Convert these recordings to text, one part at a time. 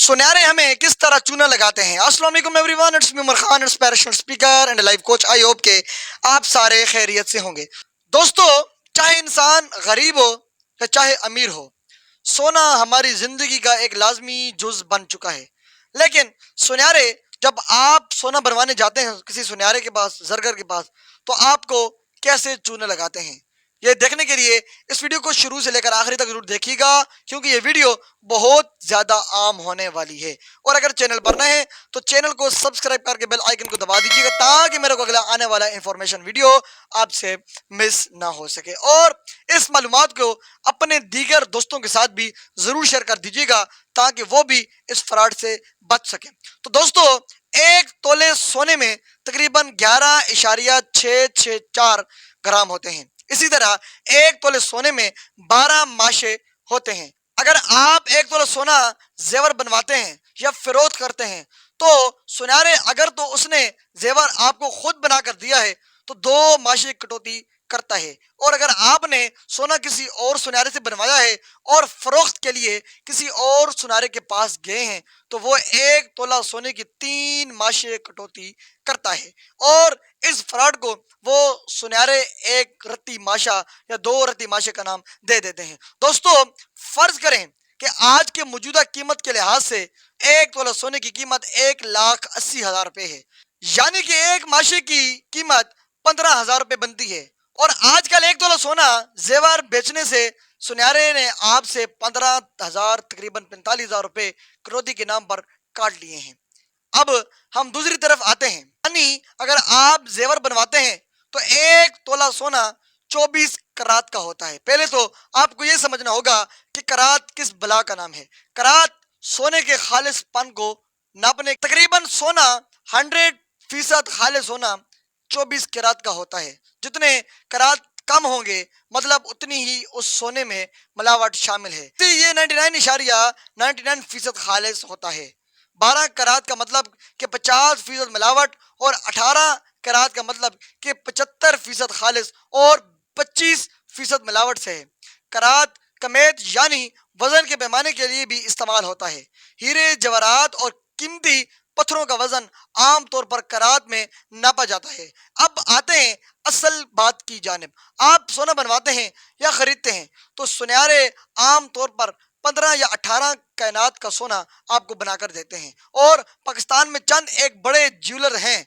सुनहरे हमें किस तरह चूना लगाते हैं। अस्सलाम वालेकुम everyone, it's me Umar Khan, inspirational speaker and life coach. I hope के आप सारे खैरियत से होंगे। दोस्तों, चाहे इंसान गरीब हो या चाहे अमीर हो, सोना हमारी जिंदगी का एक लाजमी जुज बन चुका है। लेकिन सुनहरे, जब आप सोना बनवाने जाते हैं किसी सुनहरे के पास, जरगर के पास, तो आपको कैसे चूना लगाते हैं, ये देखने के लिए इस वीडियो को शुरू से लेकर आखिरी तक जरूर देखिएगा, क्योंकि ये वीडियो बहुत ज्यादा आम होने वाली है। और अगर चैनल पर नए हैं तो चैनल को सब्सक्राइब करके बेल आइकन को दबा दीजिएगा, ताकि मेरे को अगला आने वाला इंफॉर्मेशन वीडियो आपसे मिस ना हो सके। और इस मालूमात को अपने दीगर दोस्तों के साथ भी जरूर शेयर कर दीजिएगा, ताकि वो भी इस फ्रॉड से बच सके। तो दोस्तों, एक तोले सोने में तकरीबन 11.664 ग्राम होते हैं। इसी तरह एक तोले सोने में 12 माशे होते हैं। अगर आप एक तोला सोना जेवर बनवाते हैं या फिरोख्त करते हैं, तो सुनहरे अगर तो उसने जेवर आपको खुद बनाकर दिया है तो 2 माशे कटौती करता है। और अगर आपने सोना किसी और सुनहरे से बनवाया है और फरोख्त के लिए किसी और सुनहरे के पास गए हैं, तो वो एक तोला सोने की 3 माशे कटौती करता है। और इस फ्रॉड को वो सुनहरे एक रत्ती माशा या 2 रत्ती माशे का नाम दे देते हैं। दोस्तों, फर्ज करें कि आज के मौजूदा कीमत के लिहाज से एक तोला सोने की कीमत 1,80,000 रुपए है, यानी कि एक माशे की कीमत 15,000 रुपए बनती है। और आजकल एक तोला सोना जेवर बेचने से सुनहरे ने आपसे 15,000 तकरीबन 45,000 रुपए कटौती के नाम पर काट लिए हैं। अब हम दूसरी तरफ आते हैं, यानी अगर आप जेवर बनवाते हैं तो एक तोला सोना 24 करात का होता है। पहले तो आपको यह समझना होगा कि करात किस बला का नाम है। करात सोने के खालिसपन को नापने, तकरीबन सोना 100% खालिस सोना 24 करात का होता है। जितने करात कम होंगे, मतलब उतनी ही उस सोने में मिलावट शामिल है। तो ये 99.99% खालिस होता है। 12 करात का मतलब कि 50% मिलावट, और 18 करात का मतलब कि 75% खालिस और 25% मिलावट से है। करात कमेत यानी वजन के पैमाने के लिए भी इस्तेमाल होता है। हीरे, जवाहरात और कीमती पत्थरों का वजन आम तौर पर करात में नापा जाता है। अब आते हैं असल बात की जानिब। आप सोना बनवाते हैं या खरीदते हैं तो सुनहरे आम तौर पर 15 या 18 कायनात का सोना आपको बनाकर देते हैं। और पाकिस्तान में चंद एक बड़े ज्वेलर हैं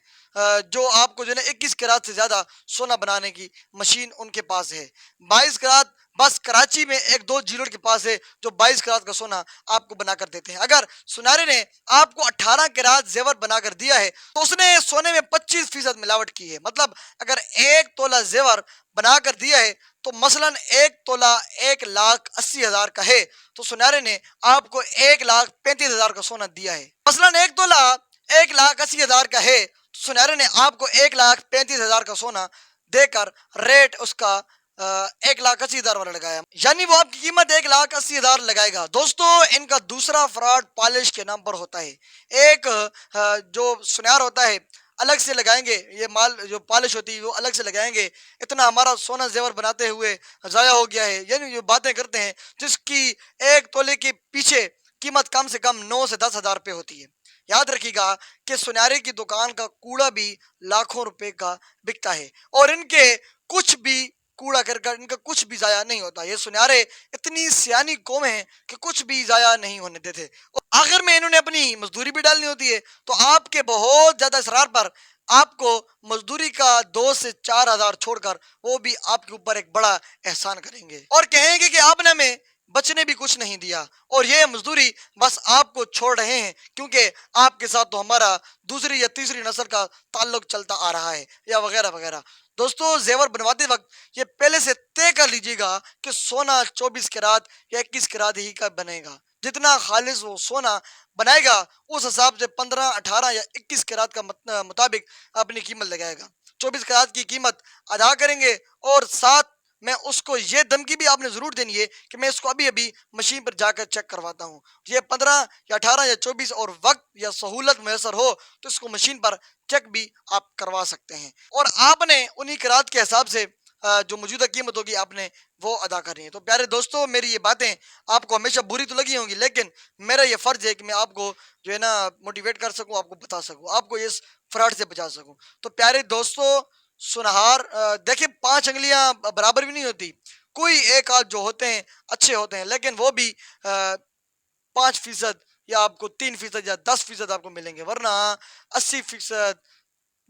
जो आपको जो है 21 करात से ज्यादा सोना बनाने की मशीन उनके पास है। 22 करात बस कराची में एक दो ज्वेलर के पास है जो 22 करात का सोना आपको बनाकर देते हैं। अगर सुनहरे ने आपको 18 करात जेवर बनाकर दिया है तो उसने सोने में 25% मिलावट की है। मतलब अगर एक तोला जेवर बनाकर दिया है तो मसलन एक तोला 1,80,000 का है, तो सुनहरे ने आपको 1,35,000 का सोना दिया है। मसलन एक तोला 1,80,000 का है तो सुनहरे ने आपको 1,35,000 का सोना देकर रेट उसका 1,80,000 वाला लगाया, यानी वो आपकी कीमत 1,80,000 लगाएगा। दोस्तों, इनका दूसरा फ्रॉड पॉलिश के नाम पर होता है। एक जो सुनार होता है अलग से लगाएंगे, ये माल जो पॉलिश होती है वो अलग से लगाएंगे, इतना हमारा सोना जेवर बनाते हुए जाया हो गया है, यानी ये बातें करते हैं जिसकी एक तोले के पीछे कीमत कम से कम 9 से 10,000 रुपए होती है। याद रखिएगा कि सुनहरे की दुकान का कूड़ा भी लाखों रुपए का बिकता है, और इनके कुछ भी कूड़ा कर इनका कुछ भी जाया नहीं होता। ये सुनहरे इतनी सियानी कौम है कि कुछ भी जाया नहीं होने देते। और आखिर में इन्होंने अपनी मजदूरी भी डालनी होती है, तो आपके बहुत ज्यादा इसरार पर आपको मजदूरी का 2 से 4,000 छोड़कर वो भी आपके ऊपर एक बड़ा एहसान करेंगे और कहेंगे कि आपने हमें बचने भी कुछ नहीं दिया, और ये मजदूरी बस आपको छोड़ रहे हैं क्योंकि आपके साथ तो हमारा दूसरी या तीसरी नस्ल का ताल्लुक चलता आ रहा है, या वगैरह वगैरह। दोस्तों, जेवर बनवाते वक्त ये पहले से तय कर लीजिएगा कि सोना 24 करात या 21 करात ही का बनेगा। जितना खालिस वो सोना बनाएगा उस हिसाब से 15, 18 या 21 करात का मुताबिक अपनी कीमत लगाएगा। 24 करात की कीमत अदा करेंगे, और साथ में उसको ये धमकी भी आपने जरूर देनी है कि मैं इसको अभी अभी मशीन पर जाकर चेक करवाता हूँ। ये 15 या 18 या 24 और वक्त या सहूलत मैसर हो तो इसको मशीन पर चेक भी आप करवा सकते हैं। और आपने उन्हीं करात के हिसाब से جو موجودہ قیمت ہوگی آپ نے وہ ادا کرنی ہے. تو پیارے دوستو میری یہ باتیں آپ کو ہمیشہ بری تو لگی ہوں گی، لیکن میرا یہ فرض ہے کہ میں آپ کو جو ہے نا موٹیویٹ کر سکوں، آپ کو بتا سکوں، آپ کو اس فراڈ سے بچا سکوں. تو پیارے دوستو سنہار دیکھیں 5 انگلیاں برابر بھی نہیں ہوتی. کوئی ایک آدھ جو ہوتے ہیں اچھے ہوتے ہیں، لیکن وہ بھی 5% یا آپ کو 3% یا 10% آپ کو ملیں گے، ورنہ 80%،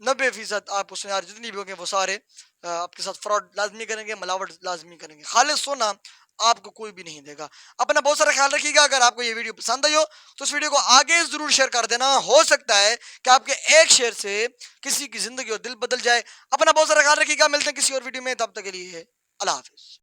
90% آپ کو سنیار جتنی بھی ہوں گے وہ سارے آپ کے ساتھ فراڈ لازمی کریں گے، ملاوٹ لازمی کریں گے. خالص سونا آپ کو کوئی بھی نہیں دے گا. اپنا بہت سارا خیال رکھیے گا. اگر آپ کو یہ ویڈیو پسند آئی ہو تو اس ویڈیو کو آگے ضرور شیئر کر دینا. ہو سکتا ہے کہ آپ کے ایک شیئر سے کسی کی زندگی اور دل بدل جائے. اپنا بہت سارا خیال رکھیے گا. ملتے ہیں کسی اور ویڈیو میں، تب تک کے لیے اللہ حافظ.